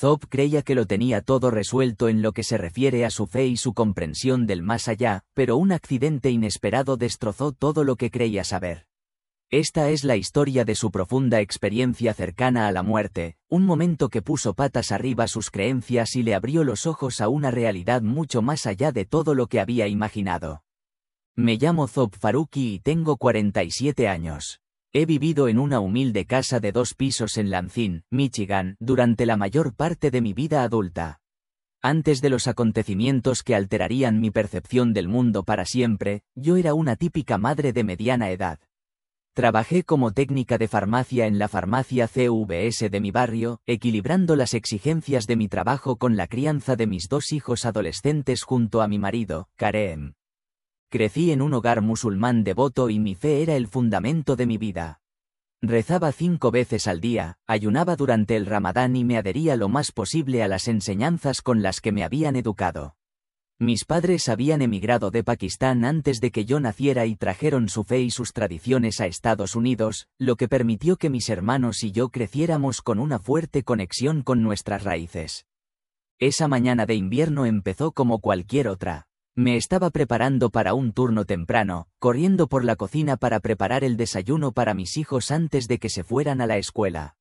Zob creía que lo tenía todo resuelto en lo que se refiere a su fe y su comprensión del más allá, pero un accidente inesperado destrozó todo lo que creía saber. Esta es la historia de su profunda experiencia cercana a la muerte, un momento que puso patas arriba sus creencias y le abrió los ojos a una realidad mucho más allá de todo lo que había imaginado. Me llamo Zob Faruqi y tengo 47 años. He vivido en una humilde casa de 2 pisos en Lansing, Michigan, durante la mayor parte de mi vida adulta. Antes de los acontecimientos que alterarían mi percepción del mundo para siempre, yo era una típica madre de mediana edad. Trabajé como técnica de farmacia en la farmacia CVS de mi barrio, equilibrando las exigencias de mi trabajo con la crianza de mis 2 hijos adolescentes junto a mi marido, Kareem. Crecí en un hogar musulmán devoto y mi fe era el fundamento de mi vida. Rezaba 5 veces al día, ayunaba durante el Ramadán y me adhería lo más posible a las enseñanzas con las que me habían educado. Mis padres habían emigrado de Pakistán antes de que yo naciera y trajeron su fe y sus tradiciones a Estados Unidos, lo que permitió que mis hermanos y yo creciéramos con una fuerte conexión con nuestras raíces. Esa mañana de invierno empezó como cualquier otra. Me estaba preparando para un turno temprano, corriendo por la cocina para preparar el desayuno para mis hijos antes de que se fueran a la escuela.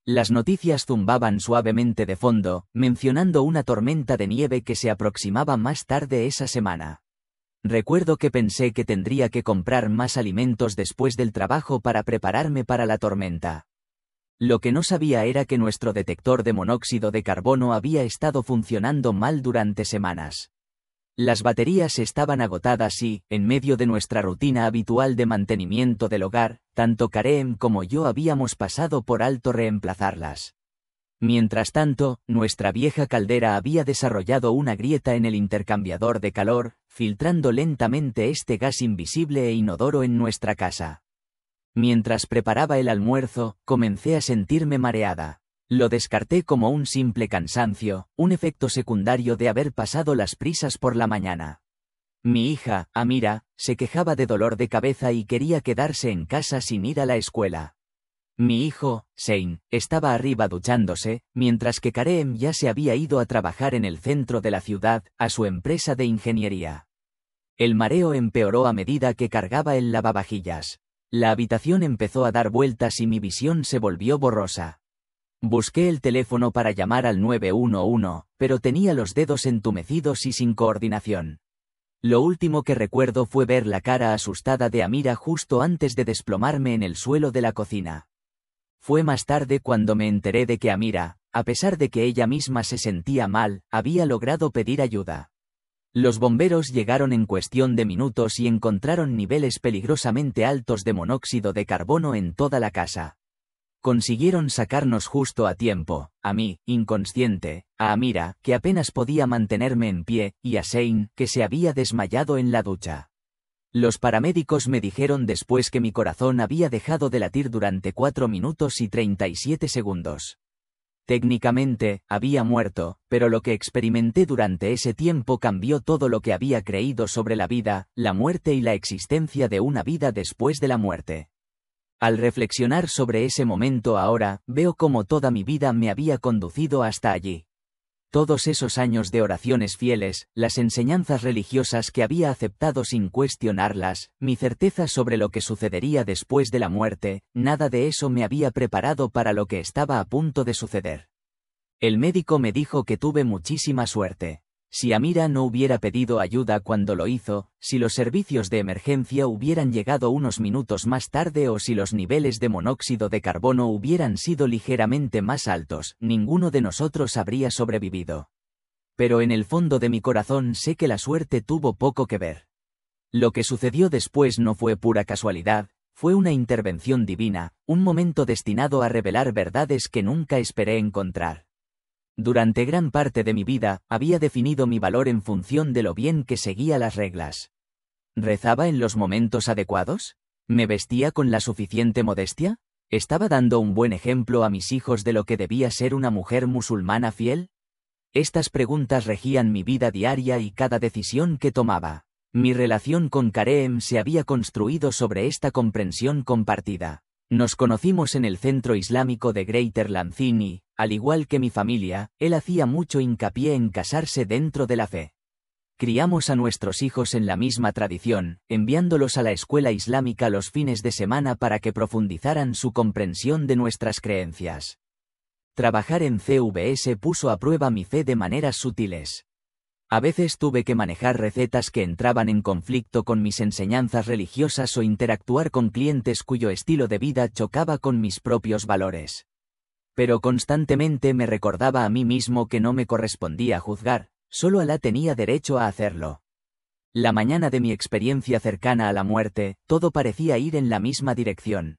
Las noticias zumbaban suavemente de fondo, mencionando una tormenta de nieve que se aproximaba más tarde esa semana. Recuerdo que pensé que tendría que comprar más alimentos después del trabajo para prepararme para la tormenta. Lo que no sabía era que nuestro detector de monóxido de carbono había estado funcionando mal durante semanas. Las baterías estaban agotadas y, en medio de nuestra rutina habitual de mantenimiento del hogar, tanto Kareem como yo habíamos pasado por alto reemplazarlas. Mientras tanto, nuestra vieja caldera había desarrollado una grieta en el intercambiador de calor, filtrando lentamente este gas invisible e inodoro en nuestra casa. Mientras preparaba el almuerzo, comencé a sentirme mareada. Lo descarté como un simple cansancio, un efecto secundario de haber pasado las prisas por la mañana. Mi hija, Amira, se quejaba de dolor de cabeza y quería quedarse en casa sin ir a la escuela. Mi hijo, Shane, estaba arriba duchándose, mientras que Kareem ya se había ido a trabajar en el centro de la ciudad, a su empresa de ingeniería. El mareo empeoró a medida que cargaba el lavavajillas. La habitación empezó a dar vueltas y mi visión se volvió borrosa. Busqué el teléfono para llamar al 911, pero tenía los dedos entumecidos y sin coordinación. Lo último que recuerdo fue ver la cara asustada de Amira justo antes de desplomarme en el suelo de la cocina. Fue más tarde cuando me enteré de que Amira, a pesar de que ella misma se sentía mal, había logrado pedir ayuda. Los bomberos llegaron en cuestión de minutos y encontraron niveles peligrosamente altos de monóxido de carbono en toda la casa. Consiguieron sacarnos justo a tiempo, a mí, inconsciente, a Amira, que apenas podía mantenerme en pie, y a Shane, que se había desmayado en la ducha. Los paramédicos me dijeron después que mi corazón había dejado de latir durante 4 minutos y 37 segundos. Técnicamente, había muerto, pero lo que experimenté durante ese tiempo cambió todo lo que había creído sobre la vida, la muerte y la existencia de una vida después de la muerte. Al reflexionar sobre ese momento ahora, veo cómo toda mi vida me había conducido hasta allí. Todos esos años de oraciones fieles, las enseñanzas religiosas que había aceptado sin cuestionarlas, mi certeza sobre lo que sucedería después de la muerte, nada de eso me había preparado para lo que estaba a punto de suceder. El médico me dijo que tuve muchísima suerte. Si Amira no hubiera pedido ayuda cuando lo hizo, si los servicios de emergencia hubieran llegado unos minutos más tarde o si los niveles de monóxido de carbono hubieran sido ligeramente más altos, ninguno de nosotros habría sobrevivido. Pero en el fondo de mi corazón sé que la suerte tuvo poco que ver. Lo que sucedió después no fue pura casualidad, fue una intervención divina, un momento destinado a revelar verdades que nunca esperé encontrar. Durante gran parte de mi vida, había definido mi valor en función de lo bien que seguía las reglas. ¿Rezaba en los momentos adecuados? ¿Me vestía con la suficiente modestia? ¿Estaba dando un buen ejemplo a mis hijos de lo que debía ser una mujer musulmana fiel? Estas preguntas regían mi vida diaria y cada decisión que tomaba. Mi relación con Kareem se había construido sobre esta comprensión compartida. Nos conocimos en el centro islámico de Greater Lansing y, al igual que mi familia, él hacía mucho hincapié en casarse dentro de la fe. Criamos a nuestros hijos en la misma tradición, enviándolos a la escuela islámica los fines de semana para que profundizaran su comprensión de nuestras creencias. Trabajar en CVS puso a prueba mi fe de maneras sutiles. A veces tuve que manejar recetas que entraban en conflicto con mis enseñanzas religiosas o interactuar con clientes cuyo estilo de vida chocaba con mis propios valores. Pero constantemente me recordaba a mí mismo que no me correspondía juzgar, solo Alá tenía derecho a hacerlo. La mañana de mi experiencia cercana a la muerte, todo parecía ir en la misma dirección.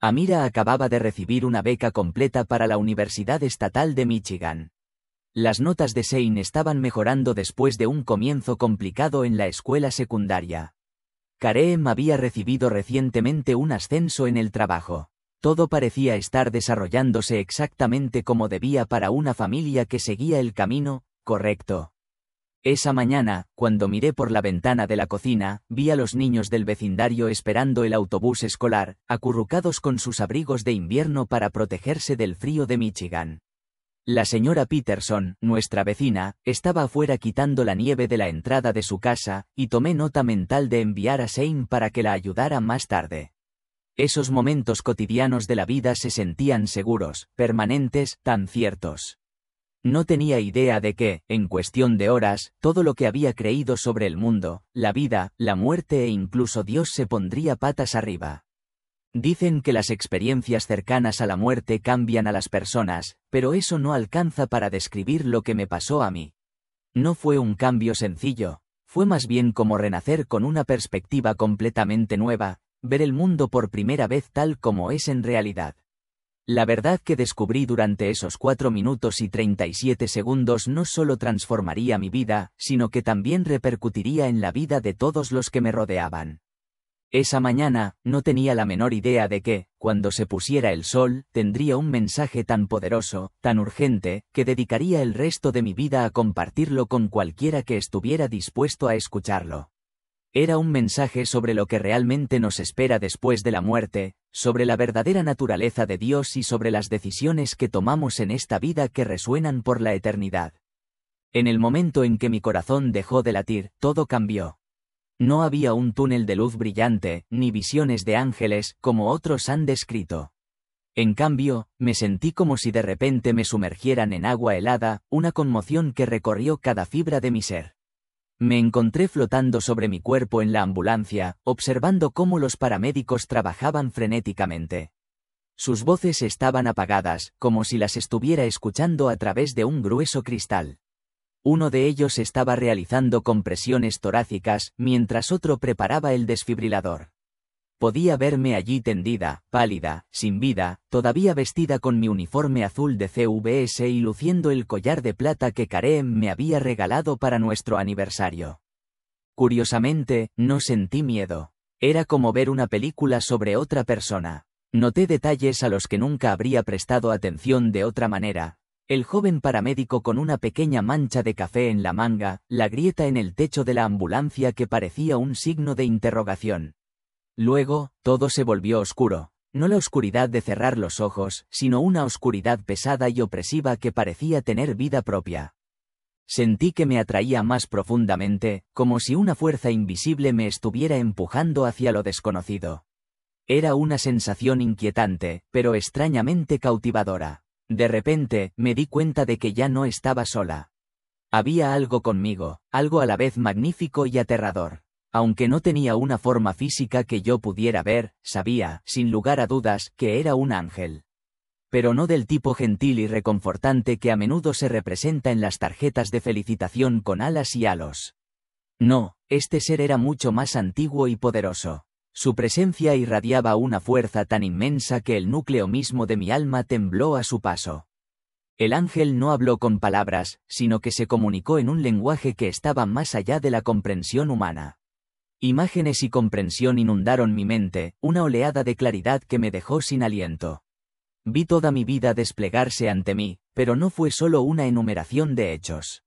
Amira acababa de recibir una beca completa para la Universidad Estatal de Michigan. Las notas de Shane estaban mejorando después de un comienzo complicado en la escuela secundaria. Kareem había recibido recientemente un ascenso en el trabajo. Todo parecía estar desarrollándose exactamente como debía para una familia que seguía el camino correcto. Esa mañana, cuando miré por la ventana de la cocina, vi a los niños del vecindario esperando el autobús escolar, acurrucados con sus abrigos de invierno para protegerse del frío de Michigan. La señora Peterson, nuestra vecina, estaba afuera quitando la nieve de la entrada de su casa, y tomé nota mental de enviar a Shane para que la ayudara más tarde. Esos momentos cotidianos de la vida se sentían seguros, permanentes, tan ciertos. No tenía idea de que, en cuestión de horas, todo lo que había creído sobre el mundo, la vida, la muerte e incluso Dios se pondría patas arriba. Dicen que las experiencias cercanas a la muerte cambian a las personas, pero eso no alcanza para describir lo que me pasó a mí. No fue un cambio sencillo, fue más bien como renacer con una perspectiva completamente nueva, ver el mundo por primera vez tal como es en realidad. La verdad que descubrí durante esos 4 minutos y 37 segundos no solo transformaría mi vida, sino que también repercutiría en la vida de todos los que me rodeaban. Esa mañana, no tenía la menor idea de que, cuando se pusiera el sol, tendría un mensaje tan poderoso, tan urgente, que dedicaría el resto de mi vida a compartirlo con cualquiera que estuviera dispuesto a escucharlo. Era un mensaje sobre lo que realmente nos espera después de la muerte, sobre la verdadera naturaleza de Dios y sobre las decisiones que tomamos en esta vida que resuenan por la eternidad. En el momento en que mi corazón dejó de latir, todo cambió. No había un túnel de luz brillante, ni visiones de ángeles, como otros han descrito. En cambio, me sentí como si de repente me sumergieran en agua helada, una conmoción que recorrió cada fibra de mi ser. Me encontré flotando sobre mi cuerpo en la ambulancia, observando cómo los paramédicos trabajaban frenéticamente. Sus voces estaban apagadas, como si las estuviera escuchando a través de un grueso cristal. Uno de ellos estaba realizando compresiones torácicas, mientras otro preparaba el desfibrilador. Podía verme allí tendida, pálida, sin vida, todavía vestida con mi uniforme azul de CVS y luciendo el collar de plata que Kareem me había regalado para nuestro aniversario. Curiosamente, no sentí miedo. Era como ver una película sobre otra persona. Noté detalles a los que nunca habría prestado atención de otra manera. El joven paramédico con una pequeña mancha de café en la manga, la grieta en el techo de la ambulancia que parecía un signo de interrogación. Luego, todo se volvió oscuro, no la oscuridad de cerrar los ojos, sino una oscuridad pesada y opresiva que parecía tener vida propia. Sentí que me atraía más profundamente, como si una fuerza invisible me estuviera empujando hacia lo desconocido. Era una sensación inquietante, pero extrañamente cautivadora. De repente, me di cuenta de que ya no estaba sola. Había algo conmigo, algo a la vez magnífico y aterrador. Aunque no tenía una forma física que yo pudiera ver, sabía, sin lugar a dudas, que era un ángel. Pero no del tipo gentil y reconfortante que a menudo se representa en las tarjetas de felicitación con alas y halos. No, este ser era mucho más antiguo y poderoso. Su presencia irradiaba una fuerza tan inmensa que el núcleo mismo de mi alma tembló a su paso. El ángel no habló con palabras, sino que se comunicó en un lenguaje que estaba más allá de la comprensión humana. Imágenes y comprensión inundaron mi mente, una oleada de claridad que me dejó sin aliento. Vi toda mi vida desplegarse ante mí, pero no fue solo una enumeración de hechos.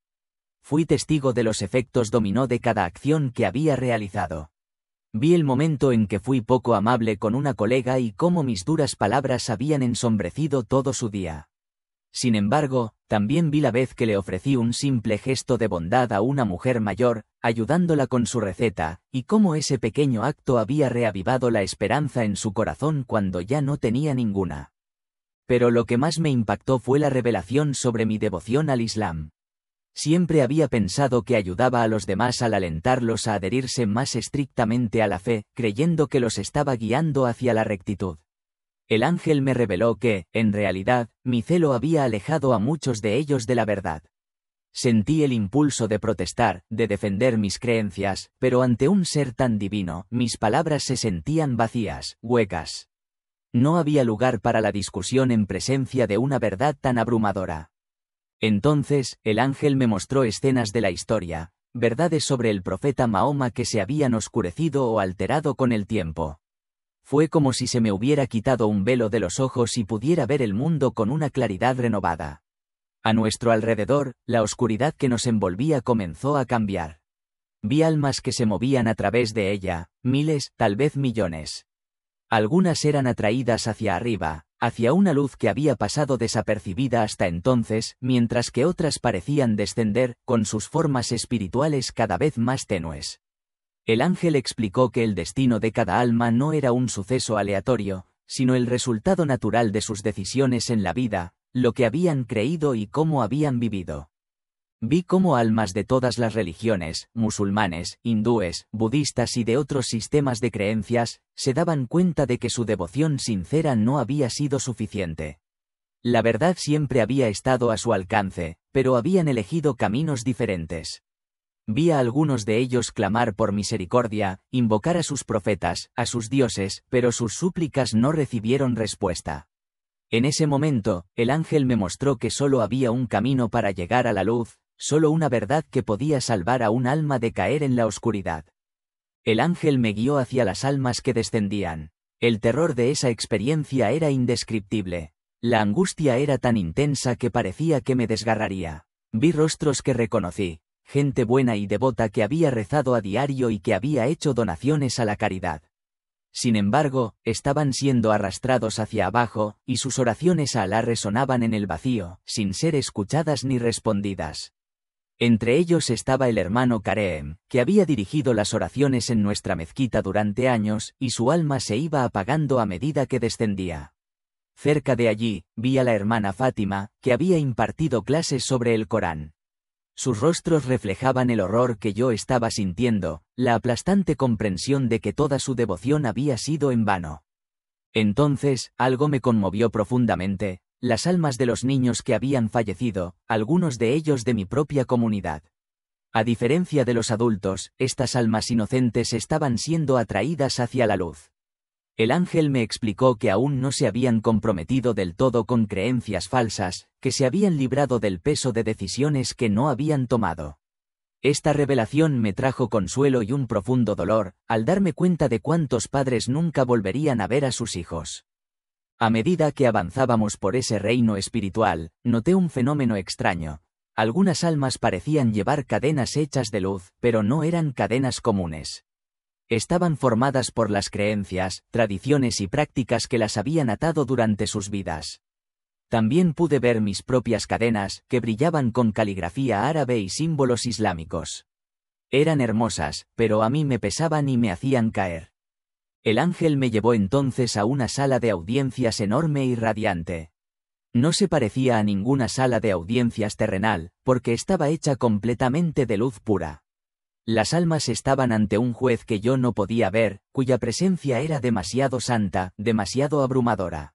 Fui testigo de los efectos dominó de cada acción que había realizado. Vi el momento en que fui poco amable con una colega y cómo mis duras palabras habían ensombrecido todo su día. Sin embargo, también vi la vez que le ofrecí un simple gesto de bondad a una mujer mayor, ayudándola con su receta, y cómo ese pequeño acto había reavivado la esperanza en su corazón cuando ya no tenía ninguna. Pero lo que más me impactó fue la revelación sobre mi devoción al Islam. Siempre había pensado que ayudaba a los demás al alentarlos a adherirse más estrictamente a la fe, creyendo que los estaba guiando hacia la rectitud. El ángel me reveló que, en realidad, mi celo había alejado a muchos de ellos de la verdad. Sentí el impulso de protestar, de defender mis creencias, pero ante un ser tan divino, mis palabras se sentían vacías, huecas. No había lugar para la discusión en presencia de una verdad tan abrumadora. Entonces, el ángel me mostró escenas de la historia, verdades sobre el profeta Mahoma que se habían oscurecido o alterado con el tiempo. Fue como si se me hubiera quitado un velo de los ojos y pudiera ver el mundo con una claridad renovada. A nuestro alrededor, la oscuridad que nos envolvía comenzó a cambiar. Vi almas que se movían a través de ella, miles, tal vez millones. Algunas eran atraídas hacia arriba, hacia una luz que había pasado desapercibida hasta entonces, mientras que otras parecían descender, con sus formas espirituales cada vez más tenues. El ángel explicó que el destino de cada alma no era un suceso aleatorio, sino el resultado natural de sus decisiones en la vida, lo que habían creído y cómo habían vivido. Vi cómo almas de todas las religiones, musulmanes, hindúes, budistas y de otros sistemas de creencias, se daban cuenta de que su devoción sincera no había sido suficiente. La verdad siempre había estado a su alcance, pero habían elegido caminos diferentes. Vi a algunos de ellos clamar por misericordia, invocar a sus profetas, a sus dioses, pero sus súplicas no recibieron respuesta. En ese momento, el ángel me mostró que solo había un camino para llegar a la luz, solo una verdad que podía salvar a un alma de caer en la oscuridad. El ángel me guió hacia las almas que descendían. El terror de esa experiencia era indescriptible. La angustia era tan intensa que parecía que me desgarraría. Vi rostros que reconocí, gente buena y devota que había rezado a diario y que había hecho donaciones a la caridad. Sin embargo, estaban siendo arrastrados hacia abajo, y sus oraciones a Alá resonaban en el vacío, sin ser escuchadas ni respondidas. Entre ellos estaba el hermano Kareem, que había dirigido las oraciones en nuestra mezquita durante años, y su alma se iba apagando a medida que descendía. Cerca de allí, vi a la hermana Fátima, que había impartido clases sobre el Corán. Sus rostros reflejaban el horror que yo estaba sintiendo, la aplastante comprensión de que toda su devoción había sido en vano. Entonces, algo me conmovió profundamente, las almas de los niños que habían fallecido, algunos de ellos de mi propia comunidad. A diferencia de los adultos, estas almas inocentes estaban siendo atraídas hacia la luz. El ángel me explicó que aún no se habían comprometido del todo con creencias falsas, que se habían librado del peso de decisiones que no habían tomado. Esta revelación me trajo consuelo y un profundo dolor, al darme cuenta de cuántos padres nunca volverían a ver a sus hijos. A medida que avanzábamos por ese reino espiritual, noté un fenómeno extraño. Algunas almas parecían llevar cadenas hechas de luz, pero no eran cadenas comunes. Estaban formadas por las creencias, tradiciones y prácticas que las habían atado durante sus vidas. También pude ver mis propias cadenas, que brillaban con caligrafía árabe y símbolos islámicos. Eran hermosas, pero a mí me pesaban y me hacían caer. El ángel me llevó entonces a una sala de audiencias enorme y radiante. No se parecía a ninguna sala de audiencias terrenal, porque estaba hecha completamente de luz pura. Las almas estaban ante un juez que yo no podía ver, cuya presencia era demasiado santa, demasiado abrumadora.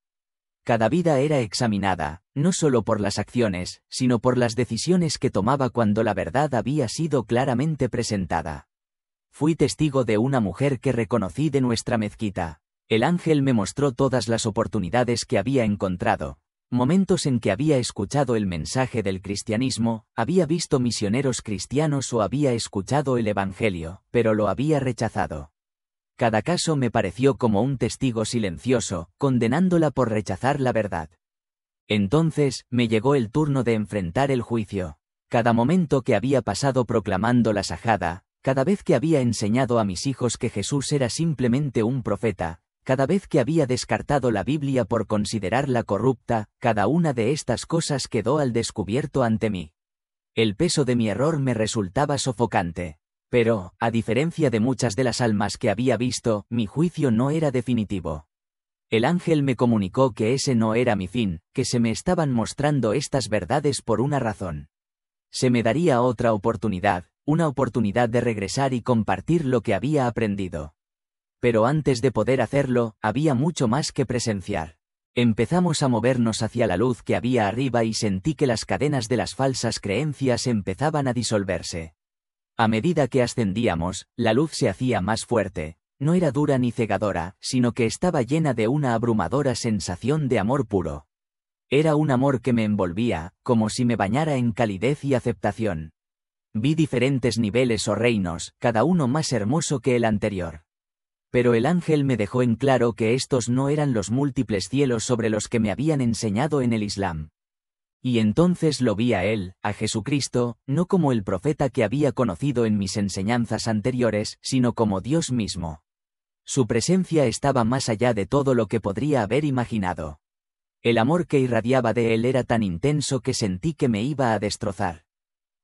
Cada vida era examinada, no solo por las acciones, sino por las decisiones que tomaba cuando la verdad había sido claramente presentada. Fui testigo de una mujer que reconocí de nuestra mezquita. El ángel me mostró todas las oportunidades que había encontrado. Momentos en que había escuchado el mensaje del cristianismo, había visto misioneros cristianos o había escuchado el evangelio, pero lo había rechazado. Cada caso me pareció como un testigo silencioso, condenándola por rechazar la verdad. Entonces, me llegó el turno de enfrentar el juicio. Cada momento que había pasado proclamando la sajada, Cada vez que había enseñado a mis hijos que Jesús era simplemente un profeta, cada vez que había descartado la Biblia por considerarla corrupta, cada una de estas cosas quedó al descubierto ante mí. El peso de mi error me resultaba sofocante. Pero, a diferencia de muchas de las almas que había visto, mi juicio no era definitivo. El ángel me comunicó que ese no era mi fin, que se me estaban mostrando estas verdades por una razón. Se me daría otra oportunidad, una oportunidad de regresar y compartir lo que había aprendido. Pero antes de poder hacerlo, había mucho más que presenciar. Empezamos a movernos hacia la luz que había arriba y sentí que las cadenas de las falsas creencias empezaban a disolverse. A medida que ascendíamos, la luz se hacía más fuerte. No era dura ni cegadora, sino que estaba llena de una abrumadora sensación de amor puro. Era un amor que me envolvía, como si me bañara en calidez y aceptación. Vi diferentes niveles o reinos, cada uno más hermoso que el anterior. Pero el ángel me dejó en claro que estos no eran los múltiples cielos sobre los que me habían enseñado en el Islam. Y entonces lo vi a él, a Jesucristo, no como el profeta que había conocido en mis enseñanzas anteriores, sino como Dios mismo. Su presencia estaba más allá de todo lo que podría haber imaginado. El amor que irradiaba de él era tan intenso que sentí que me iba a destrozar.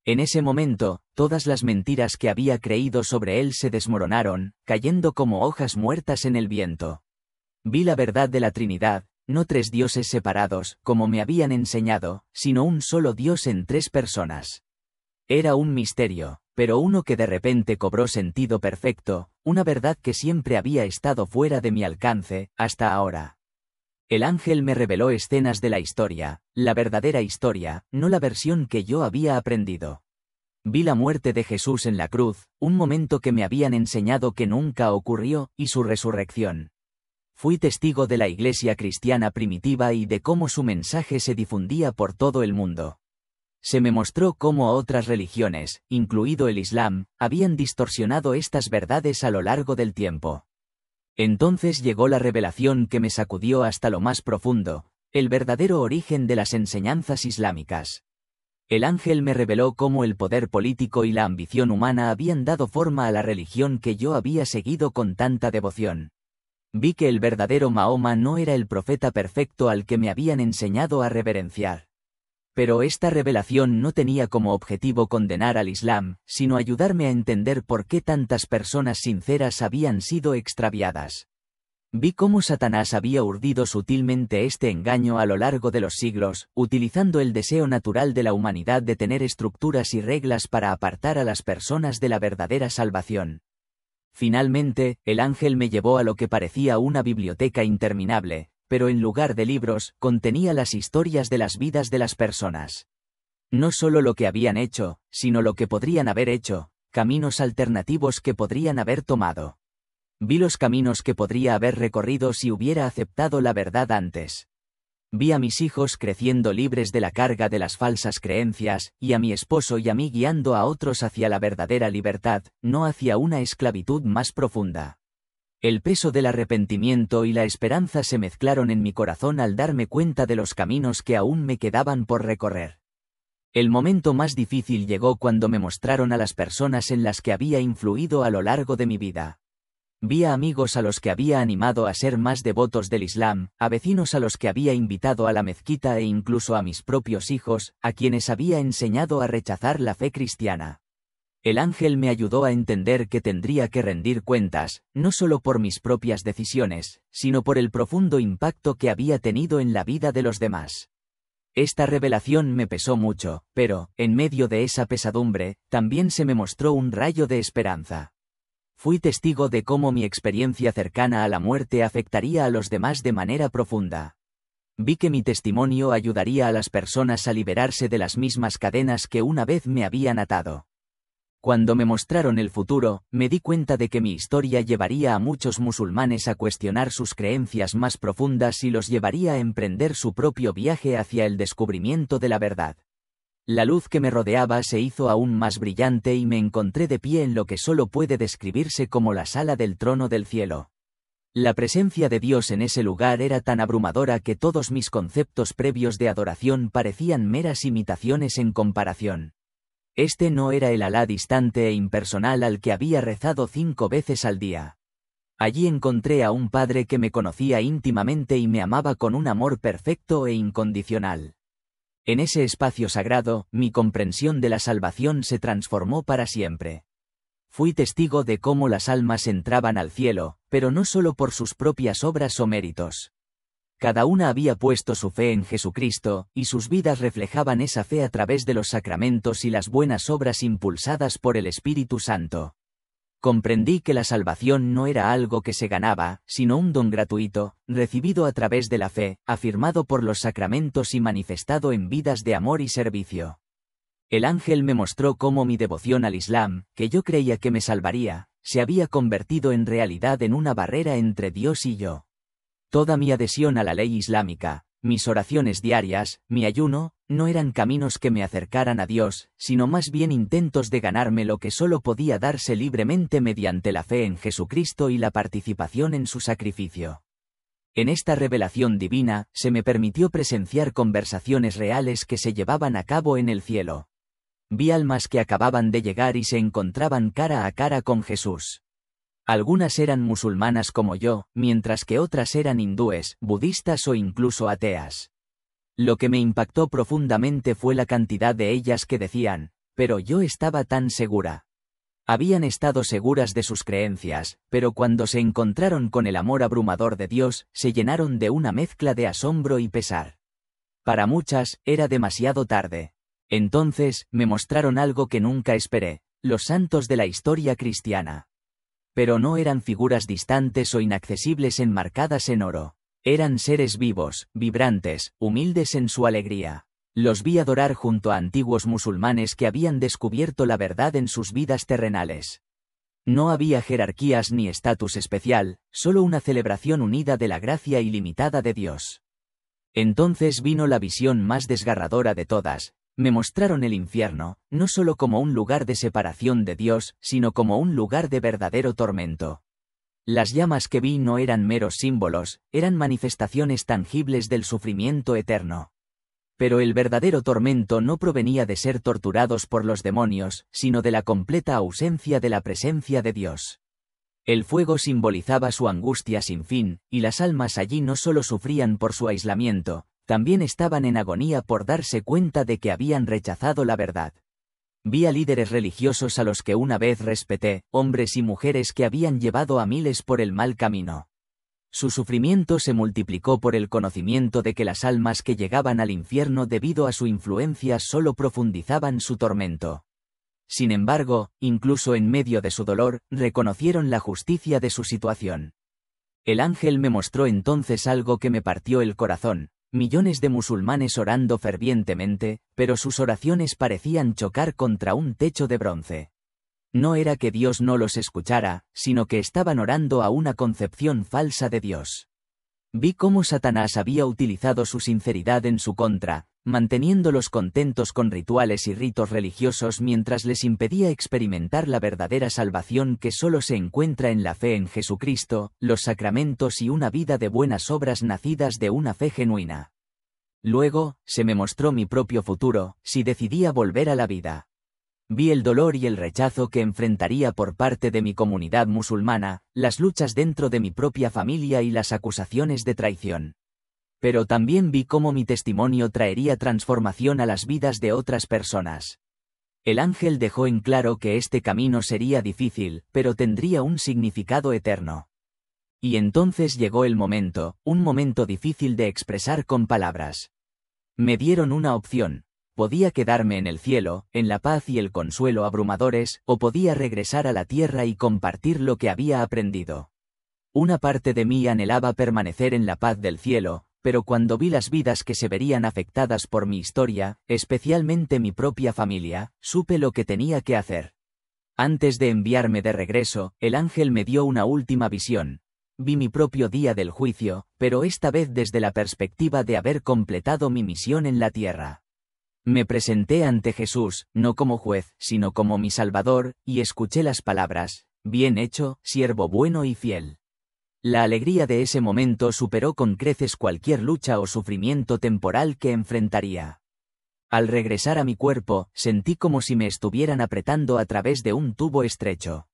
En ese momento, todas las mentiras que había creído sobre él se desmoronaron, cayendo como hojas muertas en el viento. Vi la verdad de la Trinidad, no tres dioses separados, como me habían enseñado, sino un solo Dios en tres personas. Era un misterio, pero uno que de repente cobró sentido perfecto, una verdad que siempre había estado fuera de mi alcance, hasta ahora. El ángel me reveló escenas de la historia, la verdadera historia, no la versión que yo había aprendido. Vi la muerte de Jesús en la cruz, un momento que me habían enseñado que nunca ocurrió, y su resurrección. Fui testigo de la iglesia cristiana primitiva y de cómo su mensaje se difundía por todo el mundo. Se me mostró cómo otras religiones, incluido el Islam, habían distorsionado estas verdades a lo largo del tiempo. Entonces llegó la revelación que me sacudió hasta lo más profundo, el verdadero origen de las enseñanzas islámicas. El ángel me reveló cómo el poder político y la ambición humana habían dado forma a la religión que yo había seguido con tanta devoción. Vi que el verdadero Mahoma no era el profeta perfecto al que me habían enseñado a reverenciar. Pero esta revelación no tenía como objetivo condenar al Islam, sino ayudarme a entender por qué tantas personas sinceras habían sido extraviadas. Vi cómo Satanás había urdido sutilmente este engaño a lo largo de los siglos, utilizando el deseo natural de la humanidad de tener estructuras y reglas para apartar a las personas de la verdadera salvación. Finalmente, el ángel me llevó a lo que parecía una biblioteca interminable, pero en lugar de libros, contenía las historias de las vidas de las personas. No solo lo que habían hecho, sino lo que podrían haber hecho, caminos alternativos que podrían haber tomado. Vi los caminos que podría haber recorrido si hubiera aceptado la verdad antes. Vi a mis hijos creciendo libres de la carga de las falsas creencias, y a mi esposo y a mí guiando a otros hacia la verdadera libertad, no hacia una esclavitud más profunda. El peso del arrepentimiento y la esperanza se mezclaron en mi corazón al darme cuenta de los caminos que aún me quedaban por recorrer. El momento más difícil llegó cuando me mostraron a las personas en las que había influido a lo largo de mi vida. Vi a amigos a los que había animado a ser más devotos del Islam, a vecinos a los que había invitado a la mezquita e incluso a mis propios hijos, a quienes había enseñado a rechazar la fe cristiana. El ángel me ayudó a entender que tendría que rendir cuentas, no solo por mis propias decisiones, sino por el profundo impacto que había tenido en la vida de los demás. Esta revelación me pesó mucho, pero, en medio de esa pesadumbre, también se me mostró un rayo de esperanza. Fui testigo de cómo mi experiencia cercana a la muerte afectaría a los demás de manera profunda. Vi que mi testimonio ayudaría a las personas a liberarse de las mismas cadenas que una vez me habían atado. Cuando me mostraron el futuro, me di cuenta de que mi historia llevaría a muchos musulmanes a cuestionar sus creencias más profundas y los llevaría a emprender su propio viaje hacia el descubrimiento de la verdad. La luz que me rodeaba se hizo aún más brillante y me encontré de pie en lo que solo puede describirse como la sala del trono del cielo. La presencia de Dios en ese lugar era tan abrumadora que todos mis conceptos previos de adoración parecían meras imitaciones en comparación. Este no era el Alá distante e impersonal al que había rezado 5 veces al día. Allí encontré a un padre que me conocía íntimamente y me amaba con un amor perfecto e incondicional. En ese espacio sagrado, mi comprensión de la salvación se transformó para siempre. Fui testigo de cómo las almas entraban al cielo, pero no solo por sus propias obras o méritos. Cada una había puesto su fe en Jesucristo, y sus vidas reflejaban esa fe a través de los sacramentos y las buenas obras impulsadas por el Espíritu Santo. Comprendí que la salvación no era algo que se ganaba, sino un don gratuito, recibido a través de la fe, afirmado por los sacramentos y manifestado en vidas de amor y servicio. El ángel me mostró cómo mi devoción al Islam, que yo creía que me salvaría, se había convertido en realidad en una barrera entre Dios y yo. Toda mi adhesión a la ley islámica, mis oraciones diarias, mi ayuno, no eran caminos que me acercaran a Dios, sino más bien intentos de ganarme lo que solo podía darse libremente mediante la fe en Jesucristo y la participación en su sacrificio. En esta revelación divina, se me permitió presenciar conversaciones reales que se llevaban a cabo en el cielo. Vi almas que acababan de llegar y se encontraban cara a cara con Jesús. Algunas eran musulmanas como yo, mientras que otras eran hindúes, budistas o incluso ateas. Lo que me impactó profundamente fue la cantidad de ellas que decían, pero yo estaba tan segura. Habían estado seguras de sus creencias, pero cuando se encontraron con el amor abrumador de Dios, se llenaron de una mezcla de asombro y pesar. Para muchas, era demasiado tarde. Entonces, me mostraron algo que nunca esperé, los santos de la historia cristiana. Pero no eran figuras distantes o inaccesibles enmarcadas en oro. Eran seres vivos, vibrantes, humildes en su alegría. Los vi adorar junto a antiguos musulmanes que habían descubierto la verdad en sus vidas terrenales. No había jerarquías ni estatus especial, solo una celebración unida de la gracia ilimitada de Dios. Entonces vino la visión más desgarradora de todas. Me mostraron el infierno, no solo como un lugar de separación de Dios, sino como un lugar de verdadero tormento. Las llamas que vi no eran meros símbolos, eran manifestaciones tangibles del sufrimiento eterno. Pero el verdadero tormento no provenía de ser torturados por los demonios, sino de la completa ausencia de la presencia de Dios. El fuego simbolizaba su angustia sin fin, y las almas allí no solo sufrían por su aislamiento, también estaban en agonía por darse cuenta de que habían rechazado la verdad. Vi a líderes religiosos a los que una vez respeté, hombres y mujeres que habían llevado a miles por el mal camino. Su sufrimiento se multiplicó por el conocimiento de que las almas que llegaban al infierno debido a su influencia solo profundizaban su tormento. Sin embargo, incluso en medio de su dolor, reconocieron la justicia de su situación. El ángel me mostró entonces algo que me partió el corazón. Millones de musulmanes orando fervientemente, pero sus oraciones parecían chocar contra un techo de bronce. No era que Dios no los escuchara, sino que estaban orando a una concepción falsa de Dios. Vi cómo Satanás había utilizado su sinceridad en su contra, manteniéndolos contentos con rituales y ritos religiosos mientras les impedía experimentar la verdadera salvación que solo se encuentra en la fe en Jesucristo, los sacramentos y una vida de buenas obras nacidas de una fe genuina. Luego, se me mostró mi propio futuro, si decidía volver a la vida. Vi el dolor y el rechazo que enfrentaría por parte de mi comunidad musulmana, las luchas dentro de mi propia familia y las acusaciones de traición. Pero también vi cómo mi testimonio traería transformación a las vidas de otras personas. El ángel dejó en claro que este camino sería difícil, pero tendría un significado eterno. Y entonces llegó el momento, un momento difícil de expresar con palabras. Me dieron una opción. Podía quedarme en el cielo, en la paz y el consuelo abrumadores, o podía regresar a la tierra y compartir lo que había aprendido. Una parte de mí anhelaba permanecer en la paz del cielo, pero cuando vi las vidas que se verían afectadas por mi historia, especialmente mi propia familia, supe lo que tenía que hacer. Antes de enviarme de regreso, el ángel me dio una última visión. Vi mi propio día del juicio, pero esta vez desde la perspectiva de haber completado mi misión en la tierra. Me presenté ante Jesús, no como juez, sino como mi Salvador, y escuché las palabras: «Bien hecho, siervo bueno y fiel». La alegría de ese momento superó con creces cualquier lucha o sufrimiento temporal que enfrentaría. Al regresar a mi cuerpo, sentí como si me estuvieran apretando a través de un tubo estrecho.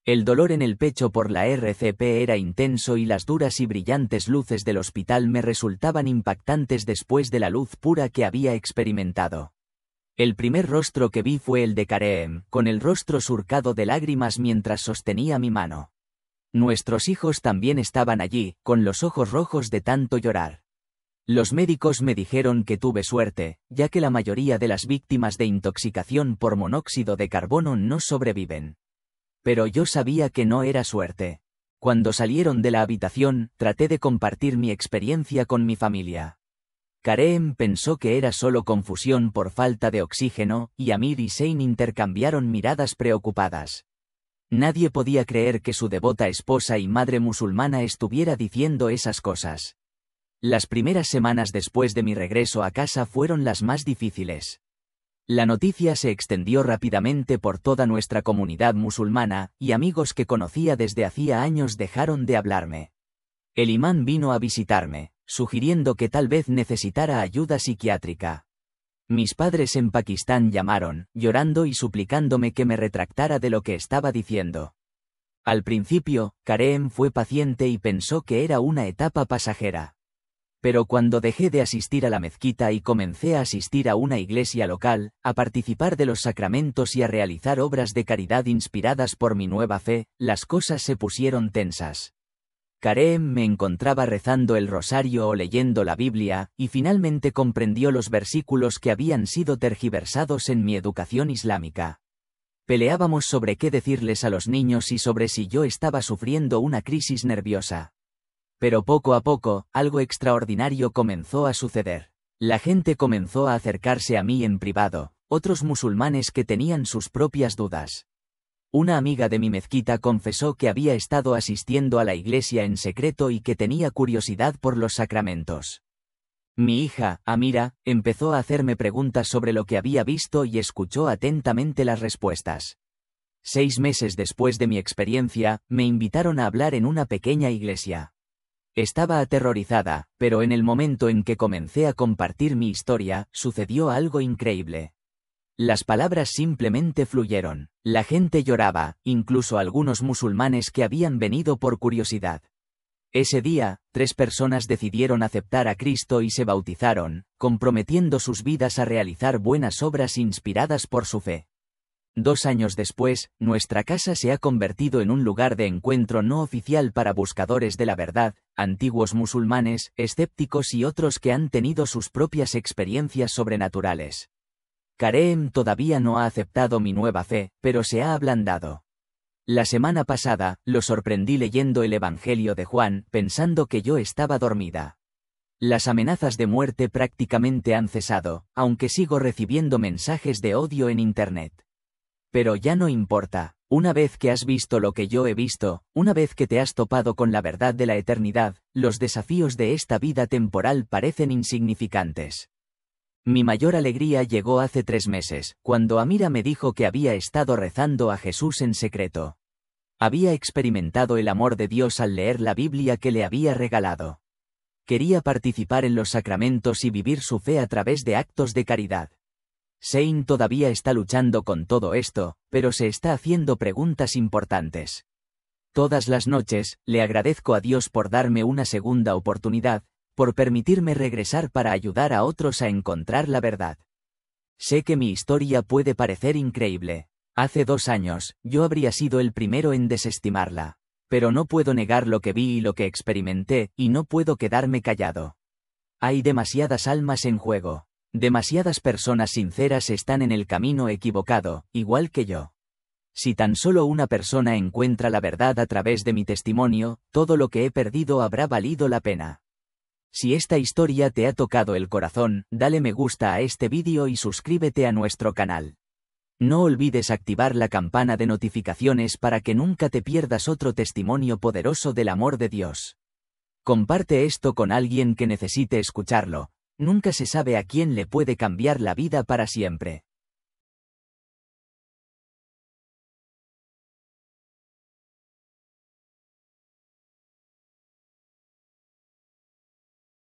El dolor en el pecho por la RCP era intenso y las duras y brillantes luces del hospital me resultaban impactantes después de la luz pura que había experimentado. El primer rostro que vi fue el de Kareem, con el rostro surcado de lágrimas mientras sostenía mi mano. Nuestros hijos también estaban allí, con los ojos rojos de tanto llorar. Los médicos me dijeron que tuve suerte, ya que la mayoría de las víctimas de intoxicación por monóxido de carbono no sobreviven. Pero yo sabía que no era suerte. Cuando salieron de la habitación, traté de compartir mi experiencia con mi familia. Kareem pensó que era solo confusión por falta de oxígeno, y Amir y Zain intercambiaron miradas preocupadas. Nadie podía creer que su devota esposa y madre musulmana estuviera diciendo esas cosas. Las primeras semanas después de mi regreso a casa fueron las más difíciles. La noticia se extendió rápidamente por toda nuestra comunidad musulmana, y amigos que conocía desde hacía años dejaron de hablarme. El imán vino a visitarme, sugiriendo que tal vez necesitara ayuda psiquiátrica. Mis padres en Pakistán llamaron, llorando y suplicándome que me retractara de lo que estaba diciendo. Al principio, Kareem fue paciente y pensó que era una etapa pasajera. Pero cuando dejé de asistir a la mezquita y comencé a asistir a una iglesia local, a participar de los sacramentos y a realizar obras de caridad inspiradas por mi nueva fe, las cosas se pusieron tensas. Kareem me encontraba rezando el rosario o leyendo la Biblia, y finalmente comprendió los versículos que habían sido tergiversados en mi educación islámica. Peleábamos sobre qué decirles a los niños y sobre si yo estaba sufriendo una crisis nerviosa. Pero poco a poco, algo extraordinario comenzó a suceder. La gente comenzó a acercarse a mí en privado, otros musulmanes que tenían sus propias dudas. Una amiga de mi mezquita confesó que había estado asistiendo a la iglesia en secreto y que tenía curiosidad por los sacramentos. Mi hija, Amira, empezó a hacerme preguntas sobre lo que había visto y escuchó atentamente las respuestas. 6 meses después de mi experiencia, me invitaron a hablar en una pequeña iglesia. Estaba aterrorizada, pero en el momento en que comencé a compartir mi historia, sucedió algo increíble. Las palabras simplemente fluyeron. La gente lloraba, incluso algunos musulmanes que habían venido por curiosidad. Ese día, 3 personas decidieron aceptar a Cristo y se bautizaron, comprometiendo sus vidas a realizar buenas obras inspiradas por su fe. 2 años después, nuestra casa se ha convertido en un lugar de encuentro no oficial para buscadores de la verdad, antiguos musulmanes, escépticos y otros que han tenido sus propias experiencias sobrenaturales. Kareem todavía no ha aceptado mi nueva fe, pero se ha ablandado. La semana pasada, lo sorprendí leyendo el Evangelio de Juan, pensando que yo estaba dormida. Las amenazas de muerte prácticamente han cesado, aunque sigo recibiendo mensajes de odio en Internet. Pero ya no importa, una vez que has visto lo que yo he visto, una vez que te has topado con la verdad de la eternidad, los desafíos de esta vida temporal parecen insignificantes. Mi mayor alegría llegó hace 3 meses, cuando Amira me dijo que había estado rezando a Jesús en secreto. Había experimentado el amor de Dios al leer la Biblia que le había regalado. Quería participar en los sacramentos y vivir su fe a través de actos de caridad. Zain todavía está luchando con todo esto, pero se está haciendo preguntas importantes. Todas las noches, le agradezco a Dios por darme una segunda oportunidad, por permitirme regresar para ayudar a otros a encontrar la verdad. Sé que mi historia puede parecer increíble. Hace 2 años, yo habría sido el primero en desestimarla. Pero no puedo negar lo que vi y lo que experimenté, y no puedo quedarme callado. Hay demasiadas almas en juego. Demasiadas personas sinceras están en el camino equivocado, igual que yo. Si tan solo una persona encuentra la verdad a través de mi testimonio, todo lo que he perdido habrá valido la pena. Si esta historia te ha tocado el corazón, dale me gusta a este vídeo y suscríbete a nuestro canal. No olvides activar la campana de notificaciones para que nunca te pierdas otro testimonio poderoso del amor de Dios. Comparte esto con alguien que necesite escucharlo. Nunca se sabe a quién le puede cambiar la vida para siempre.